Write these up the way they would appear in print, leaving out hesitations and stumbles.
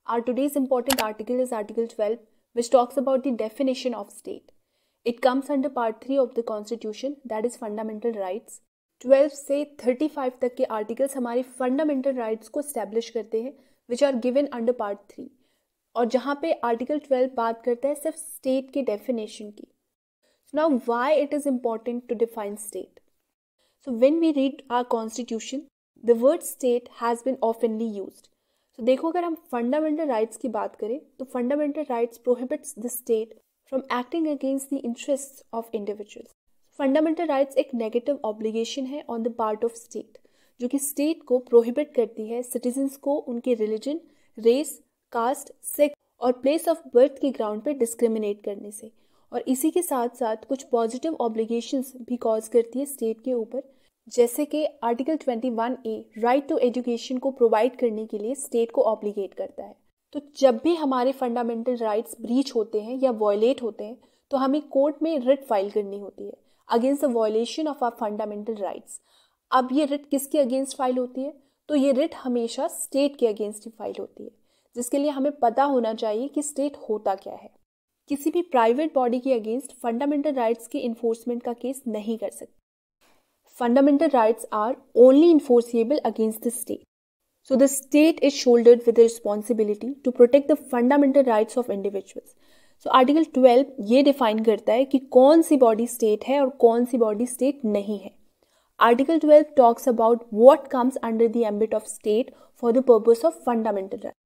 Our today's important article is Article 12, which talks about the definition of state. It comes under Part 3 of the Constitution, that is Fundamental Rights. 12 से 35 तक के articles हमारे fundamental rights को establish करते हैं, which are given under part 3. और जहाँ पे आर्टिकल 12 बात करता है सिर्फ स्टेट के डेफिनेशन की. Now, why it is important to define state? So, when we read our constitution, the word state has been oftenly used. So, देखो अगर हम fundamental rights की बात करें तो fundamental rights prohibits the state from acting against the interests of individuals. Fundamental rights एक negative obligation है on the part of state, जो कि state को prohibit करती है citizens को उनके religion, race, caste, sex और place of birth के ground पे discriminate करने से. और इसी के साथ साथ कुछ पॉजिटिव ऑब्लिगेशंस भी कॉज करती है स्टेट के ऊपर, जैसे कि article 21A right to education को प्रोवाइड करने के लिए स्टेट को ऑब्लिगेट करता है. तो जब भी हमारे फंडामेंटल राइट्स ब्रीच होते हैं या वॉयलेट होते हैं तो हमें कोर्ट में रिट फाइल करनी होती है against the violation of our fundamental rights. अब ये रिट किसके अगेंस्ट फाइल होती है? तो ये रिट हमेशा स्टेट के अगेंस्ट ही फाइल होती है, जिसके लिए हमें पता होना चाहिए कि स्टेट होता क्या है. किसी भी प्राइवेट बॉडी के अगेंस्ट फंडामेंटल राइट्स के इन्फोर्समेंट का केस नहीं कर सकते. Fundamental rights are only enforceable against the state. So the state is shouldered with the responsibility to protect the fundamental rights of individuals. So article 12 ये define करता है कि कौन सी बॉडी स्टेट है और कौन सी बॉडी स्टेट नहीं है. Article 12 talks about what comes under the ambit of state for the purpose of fundamental rights.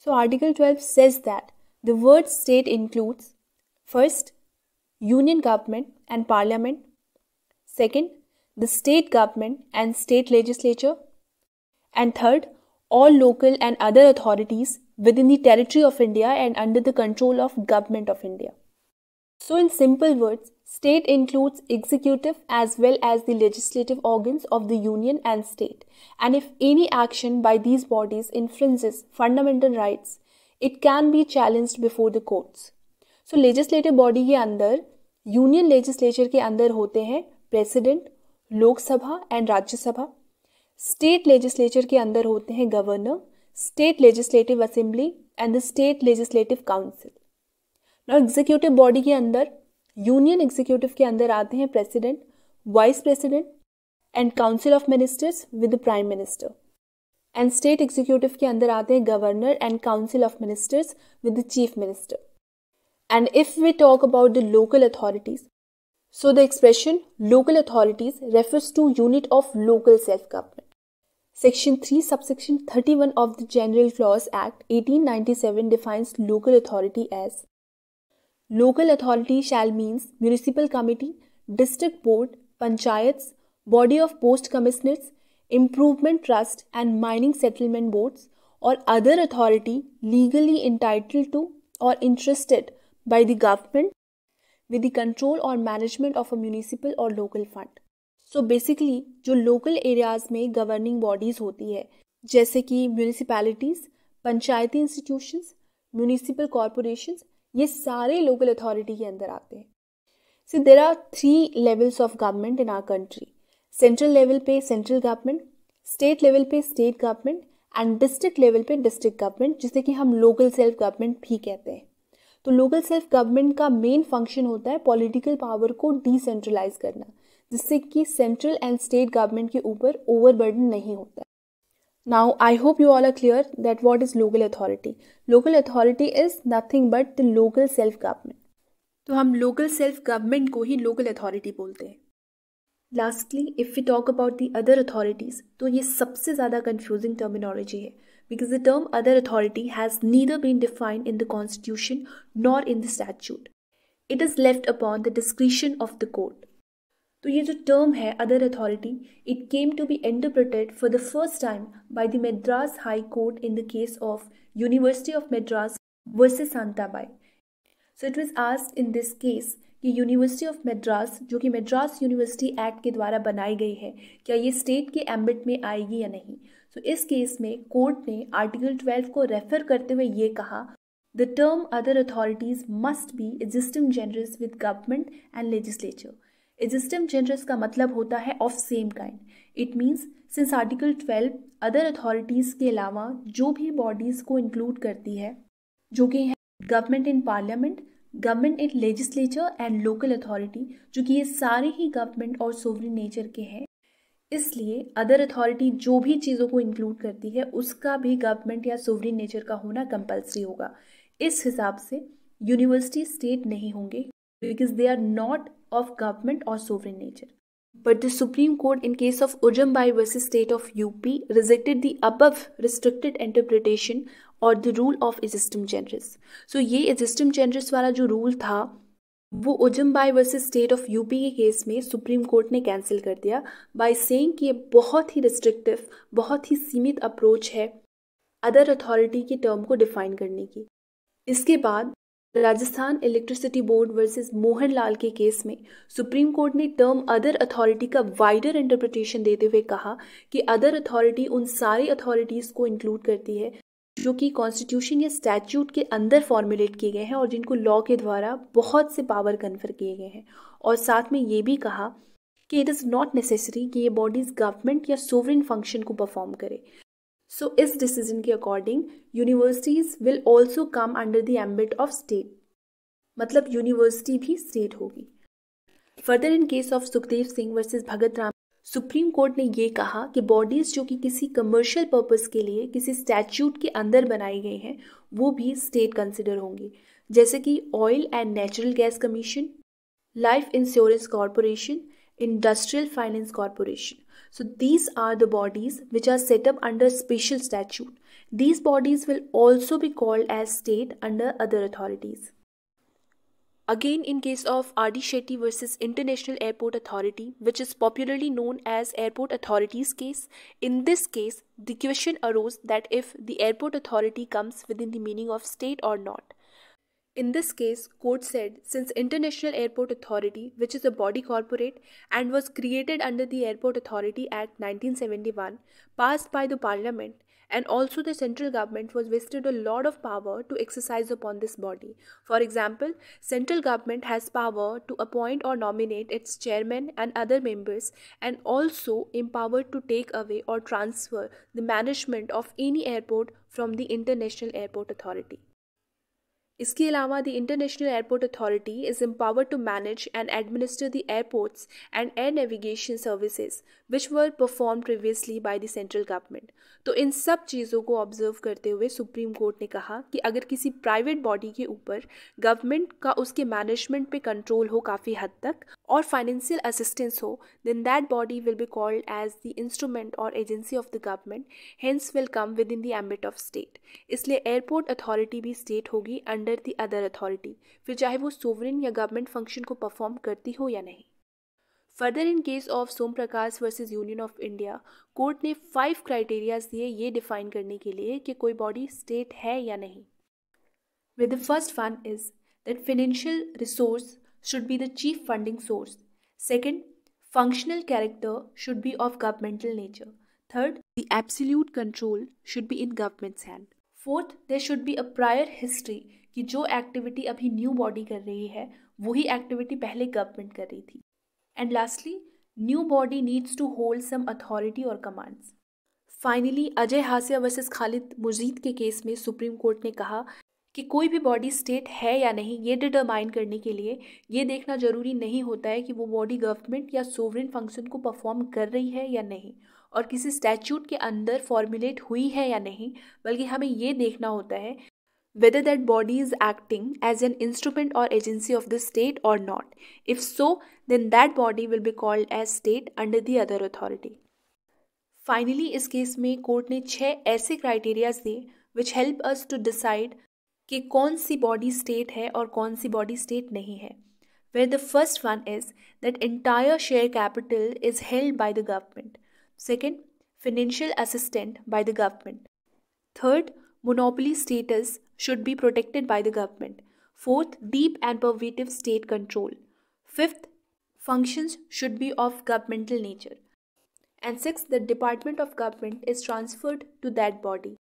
So article 12 says that the word state includes, first, union government and parliament, second, the state government and state legislature, and third, all local and other authorities within the territory of India and under the control of Government of India. So in simple words, state includes executive as well as the legislative organs of the union and state, and if any action by these bodies infringes fundamental rights, it can be challenged before the courts. So legislative body के अंदर union legislature के अंदर होते हैं president, Lok Sabha and Rajya Sabha. State legislature के अंदर होते हैं governor, state legislative assembly and the state legislative council. Now executive body के अंदर यूनियन एग्जीक्यूटिव के अंदर आते हैं president, vice president and council of ministers with the prime minister. And state executive के अंदर आते हैं governor and council of ministers with the chief minister. And if we talk about the local authorities, so the expression local authorities refers to unit of local self government. Section 3 subsection 31 of the general clause act 1897 defines local authority as local authority shall means municipal committee, district board, panchayats, body of post commissioners, improvement trust and mining settlement boards or other authority legally entitled to or interested by the government with the control or management of a municipal or local fund. So basically जो local areas में governing bodies होती है जैसे कि municipalities, पंचायती institutions, municipal corporations, ये सारे local authority के अंदर आते हैं. So there are 3 levels of government in our country. Central level पे सेंट्रल गवर्नमेंट, स्टेट लेवल पे state government and district level पे डिस्ट्रिक्ट गवर्नमेंट, जिसे कि हम लोकल सेल्फ गवर्नमेंट भी कहते हैं. तो लोकल सेल्फ गवर्नमेंट का मेन फंक्शन होता है पॉलिटिकल पावर को डिसेंट्रलाइज करना, जिससे कि सेंट्रल एंड स्टेट गवर्नमेंट के ऊपर ओवरबर्डन नहीं होता है. Now I hope you all are clear that what is local authority. Local authority is nothing but the local self government. तो हम लोकल सेल्फ गवर्नमेंट को ही लोकल अथॉरिटी बोलते हैं. Lastly, if we talk about the other authorities, तो ये सबसे ज़्यादा confusing terminology है because the term other authority has neither been defined in the constitution nor in the statute. It is left upon the discretion of the court. तो ये जो term है other authority, it came to be interpreted for the first time by the Madras High Court in the case of University of Madras versus Santabai. So it was asked in this case कि university of Madras, जो कि Madras university act के द्वारा बनाई गई है, क्या ये स्टेट के एम्बिट में आएगी या नहीं. तो इस केस में कोर्ट ने आर्टिकल 12 को रेफर करते हुए ये कहा, the term other authorities must be existing generous with government and legislature. Existum generis का मतलब होता है of same kind. It means since article 12 other authorities के अलावा जो भी बॉडीज़ को इंक्लूड करती है, जो कि है government in parliament, government in legislature and local authority, जो कि ये सारे ही गवर्नमेंट और सोवरेन नेचर के हैं. इसलिए अदर अथॉरिटी जो भी चीज़ों को इंक्लूड करती है उसका भी गवर्नमेंट या सोवरेन नेचर का होना कंपल्सरी होगा. इस हिसाब से यूनिवर्सिटी स्टेट नहीं होंगे because they are not of government or sovereign nature. But the Supreme Court in case of Ujumbai versus State of UP rejected the above restricted interpretation or the rule of existum generis. So ये existum generis वाला जो rule था वो उजम्बाई versus state of UP के case में supreme court ने cancel कर दिया बाय सेइंग कि ये बहुत ही रिस्ट्रिक्टिव, बहुत ही सीमित अप्रोच है अदर अथॉरिटी के टर्म को डिफाइन करने की. इसके बाद Rajasthan electricity board versus Mohan Lal के केस में सुप्रीम कोर्ट ने टर्म अदर अथॉरिटी का वाइडर इंटरप्रिटेशन देते हुए कहा कि अदर अथॉरिटी उन सारी अथॉरिटीज़ को इंक्लूड करती है जो कि कॉन्स्टिट्यूशन या स्टैट्यूट के अंदर फॉर्मुलेट किए गए हैं और जिनको लॉ के द्वारा बहुत से पावर कन्फर किए गए हैं. और साथ में ये भी कहा कि इट इज़ नॉट नेसेसरी कि ये बॉडीज़ गवर्नमेंट या सोवरेन फंक्शन को परफॉर्म करे. सो इस डिसीजन के according universities will also come under the ambit of state, मतलब यूनिवर्सिटी भी स्टेट होगी. Further in case of Sukhdev Singh versus Bhagat Ram, supreme court ने ये कहा कि बॉडीज़ जो कि किसी कमर्शियल पर्पस के लिए किसी स्टैट्यूट के अंदर बनाई गई हैं वो भी स्टेट कंसिडर होंगी, जैसे कि oil and natural gas commission, life insurance corporation, industrial finance corporation. So these are the bodies which are set up under special statute. These bodies will also be called as state under other authorities. Again, in case of R.D. Shetty versus International Airport Authority, which is popularly known as Airport Authorities case, in this case, the question arose that if the airport authority comes within the meaning of state or not. In this case, court said since International Airport Authority, which is a body corporate and was created under the Airport Authority Act 1971, passed by the Parliament, and also the central government was vested a lot of power to exercise upon this body. For example, central government has power to appoint or nominate its chairman and other members, and also empowered to take away or transfer the management of any airport from the International Airport Authority. इसके अलावा the international airport authority is empowered to manage and administer the airports and air navigation services which were performed previously by the central government. तो इन सब चीज़ों को observe करते हुए supreme court ने कहा कि अगर किसी प्राइवेट बॉडी के ऊपर गवर्नमेंट का उसके मैनेजमेंट पे कंट्रोल हो काफ़ी हद तक और फाइनेंशियल असिस्टेंस हो, then that body will be called as the instrument और agency of the government, hence will come within the ambit of state. इसलिए एयरपोर्ट अथॉरिटी भी स्टेट होगी अंडर द अदर अथॉरिटी, फिर चाहे वो sovereign या government function को perform करती हो या नहीं. Further in case of Som Prakash versus union of India, court ने 5 क्राइटेरियाज दिए ये डिफाइन करने के लिए कि कोई बॉडी स्टेट है या नहीं. With the first one is that financial resource should be the chief funding source. Second, functional character should be of governmental nature. Third, the absolute control should be in government's hand. Fourth, there should be a prior history कि जो activity अभी new body कर रही है वही activity पहले government कर रही थी. And lastly, new body needs to hold some authority और commands. Finally, Ajay Hasia versus Khalid Mujid के केस में सुप्रीम कोर्ट ने कहा कि कोई भी बॉडी स्टेट है या नहीं ये डिटरमाइन करने के लिए ये देखना ज़रूरी नहीं होता है कि वो बॉडी गवर्नमेंट या सोवरेन फंक्शन को परफॉर्म कर रही है या नहीं और किसी स्टैट्यूट के अंदर फॉर्मुलेट हुई है या नहीं, बल्कि हमें ये देखना होता है whether that body is acting as an instrument or agency of the state or not. If so, then that body will be called as state under the other authority. Finally, इस केस में court ने 6 ऐसे criterias दिए which help us to decide कि कौन सी body state है और कौन सी बॉडी स्टेट नहीं है. Where the first one is that entire share capital is held by the government. Second, financial assistance by the government. Third, monopoly status should be protected by the government. Fourth, deep and pervasive state control. Fifth, functions should be of governmental nature. And sixth, the department of government is transferred to that body.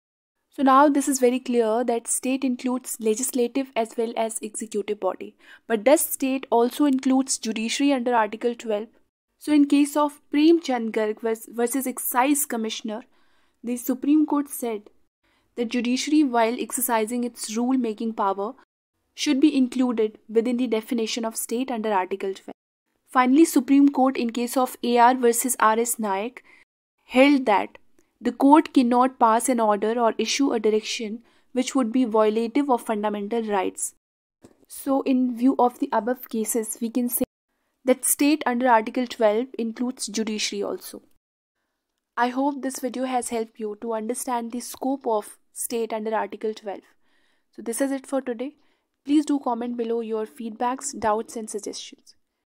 So now this is very clear that state includes legislative as well as executive body. But does state also includes judiciary under Article 12? So in case of Prem Chand Garg versus Excise Commissioner, the Supreme Court said that judiciary, while exercising its rule-making power, should be included within the definition of state under Article 12. Finally, Supreme Court in case of AR versus RS Naik held that the court cannot pass an order or issue a direction which would be violative of fundamental rights. So in view of the above cases, we can say that state under Article 12 includes judiciary also. I hope this video has helped you to understand the scope of state under Article 12. So this is it for today. Please do comment below your feedbacks, doubts and suggestions.